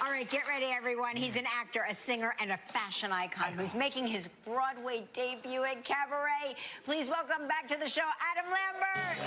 All right, get ready, everyone. He's an actor, a singer, and a fashion icon who's making his Broadway debut at Cabaret. Please welcome back to the show, Adam Lambert.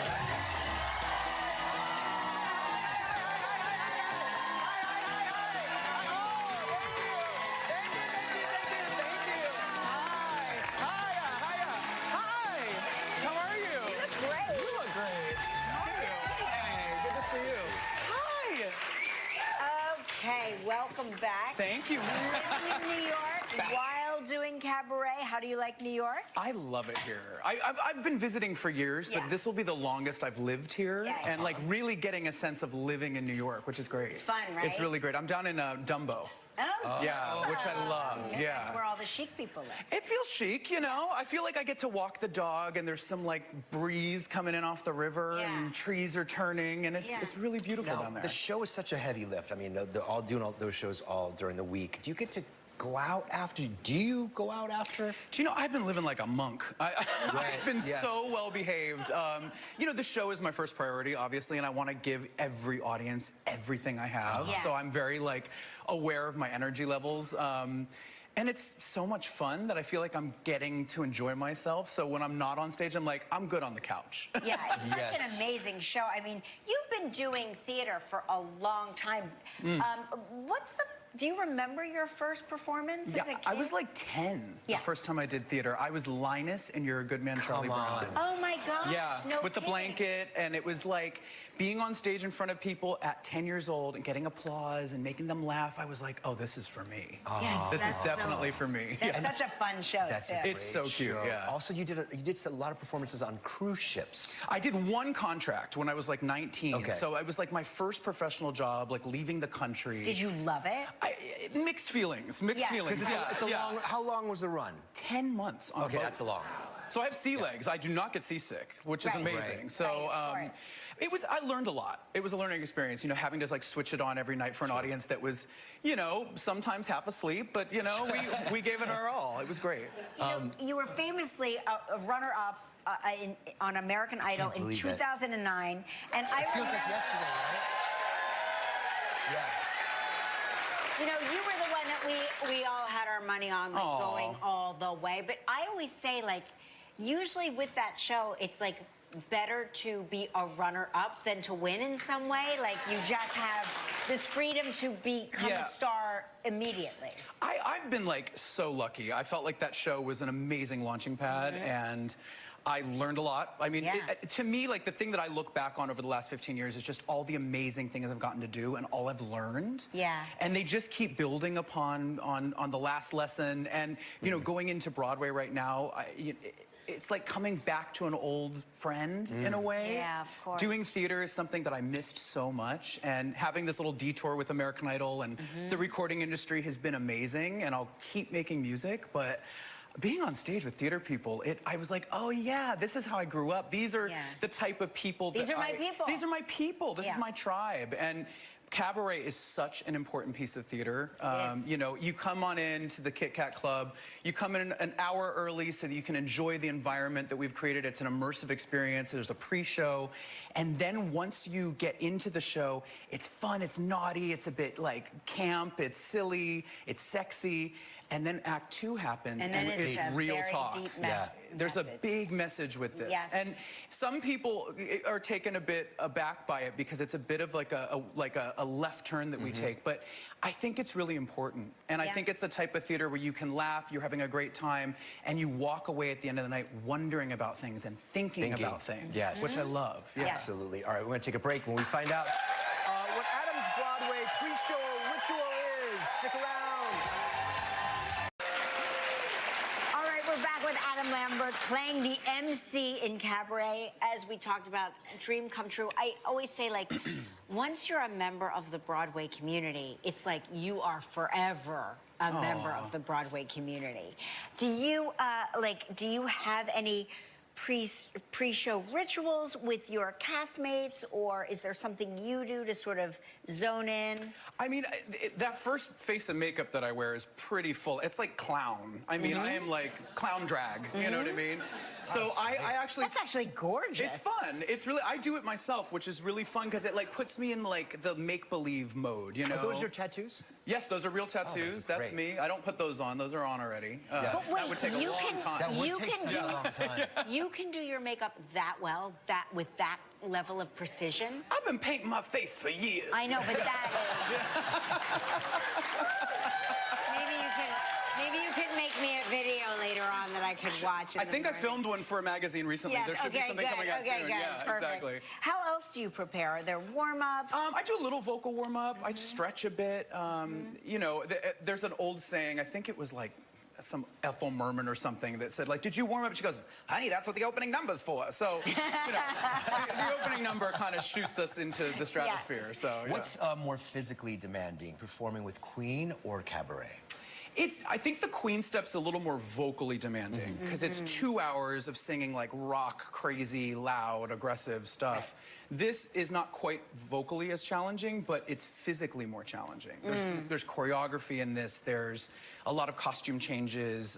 Okay, welcome back. Thank you. Living in New York while doing Cabaret. How do you like New York? I love it here. I've been visiting for years, but this will be the longest I've lived here. And like really getting a sense of living in New York, which is great. It's fun, right? It's really great. I'm down in Dumbo. Oh, yeah, which I love. Yeah. That's where all the chic people live. It feels chic, you know. I feel like I get to walk the dog, and there's some like breeze coming in off the river, and trees are turning, and it's really beautiful down there. The show is such a heavy lift. I mean, doing all those shows all during the week. Do you get to go out after? Do you go out after? Do you know, I've been living like a monk. I've been so well behaved. You know, the show is my first priority, obviously, and I want to give every audience everything I have. So I'm very like aware of my energy levels. And it's so much fun that I feel like I'm getting to enjoy myself. So when I'm not on stage, I'm like, I'm good on the couch. Yeah, it's such an amazing show. I mean, you've been doing theater for a long time. Do you remember your first performance as a kid? I was like 10 the first time I did theater. I was Linus in You're a Good Man, Charlie Brown. Oh my gosh, yeah, with the blanket, and it was like being on stage in front of people at 10 years old and getting applause and making them laugh. I was like, oh, this is for me. This is definitely for me. That's such a fun show. It's so cute. Yeah. Also, you did a lot of performances on cruise ships. I did one contract when I was like 19. So it was like my first professional job, like leaving the country. Did you love it? Mixed feelings. Mixed feelings. It's a long. How long was the run? 10 months. On that's a long. So I have sea legs. I do not get seasick, which is amazing. So I learned a lot. It was a learning experience, you know, having to like switch it on every night for an audience that was, you know, sometimes half asleep, but you know, we gave it our all. It was great. You were famously a runner-up on American Idol in 2009, and I feels like yesterday, right? Yeah. You know, you were the one that we all had our money on, like going all the way. But I always say, like, usually with that show, it's like better to be a runner-up than to win in some way. Like, you just have this freedom to become a star immediately. I've been, like, so lucky. I felt like that show was an amazing launching pad, and I learned a lot. I mean, to me, like, the thing that I look back on over the last 15 years is just all the amazing things I've gotten to do and all I've learned. And they just keep building upon the last lesson. And, you know, going into Broadway right now, it's like coming back to an old friend in a way. Yeah, of course. Doing theater is something that I missed so much, and having this little detour with American Idol and the recording industry has been amazing, and I'll keep making music, but being on stage with theater people, I was like, oh yeah, this is how I grew up. These are the type of people that These are my people. These are my people. This is my tribe. And Cabaret is such an important piece of theater. You know, you come on in to the Kit Kat Club, you come in an hour early so that you can enjoy the environment that we've created. It's an immersive experience. There's a pre-show. And then once you get into the show, it's fun, it's naughty, it's a bit like camp, it's silly, it's sexy. And then Act 2 happens, and it's real talk. There's a big message with this. And some people are taken a bit aback by it because it's a bit of like a left turn that we take. But I think it's really important. And I think it's the type of theater where you can laugh, you're having a great time, and you walk away at the end of the night wondering about things and thinking about things, which I love. Absolutely. All right, we're going to take a break. When we find out what Adam's Broadway pre-show ritual is, stick around. We're back with Adam Lambert playing the MC in Cabaret. As we talked about, dream come true. I always say, like, once you're a member of the Broadway community, it's like you are forever a member of the Broadway community. Do you have any pre-show rituals with your castmates, or is there something you do to sort of zone in? I mean, that first face of makeup that I wear is pretty full. It's like clown. I mean, I am like clown drag, you know what I mean? So I actually... That's actually gorgeous. It's fun. It's really... I do it myself, which is really fun because it like puts me in like the make-believe mode, you know? Are those your tattoos? Yes, those are real tattoos. That's great. me. I don't put those on. Those are on already. But wait, that would take a long time. That would take such a long time. You can do your makeup that well, with that level of precision. I've been painting my face for years. I know, but that is. Maybe you can make me a video later on that I could watch. I think I filmed one for a magazine recently. Yes, there should be something coming out soon. Good, Yeah, perfect. exactly. How else do you prepare? Are there warm-ups? I do a little vocal warm-up. I stretch a bit. You know, there's an old saying, I think it was like some Ethel Merman or something that said, like, did you warm up? She goes, honey, that's what the opening number's for. So, you know, the opening number kind of shoots us into the stratosphere. Yes. So, yeah. What's more physically demanding, performing with Queen or cabaret? I think the Queen stuff's a little more vocally demanding because it's 2 hours of singing like rock, crazy, loud, aggressive stuff. This is not quite vocally as challenging, but it's physically more challenging. There's choreography in this. There's a lot of costume changes.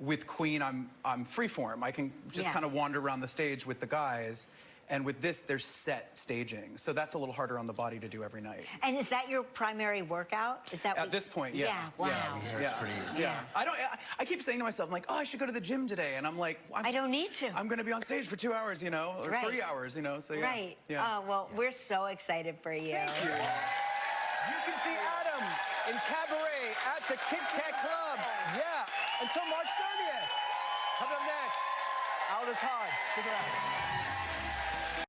With Queen, I'm freeform. I can just kind of wander around the stage with the guys. And with this, there's set staging. So that's a little harder on the body to do every night. And is that your primary workout? Is that At this point, yeah. Yeah, wow. It's pretty... Yeah. I keep saying to myself, I'm like, oh, I should go to the gym today. And I'm like, I don't need to. I'm going to be on stage for 2 hours, you know, or 3 hours, you know. So, yeah. Right. Yeah. Oh, well, we're so excited for you. Thank you. You can see Adam in Cabaret at the Kit Kat Club. Yeah, until March 30th. Coming up next, Aldous Hodge. Stick around.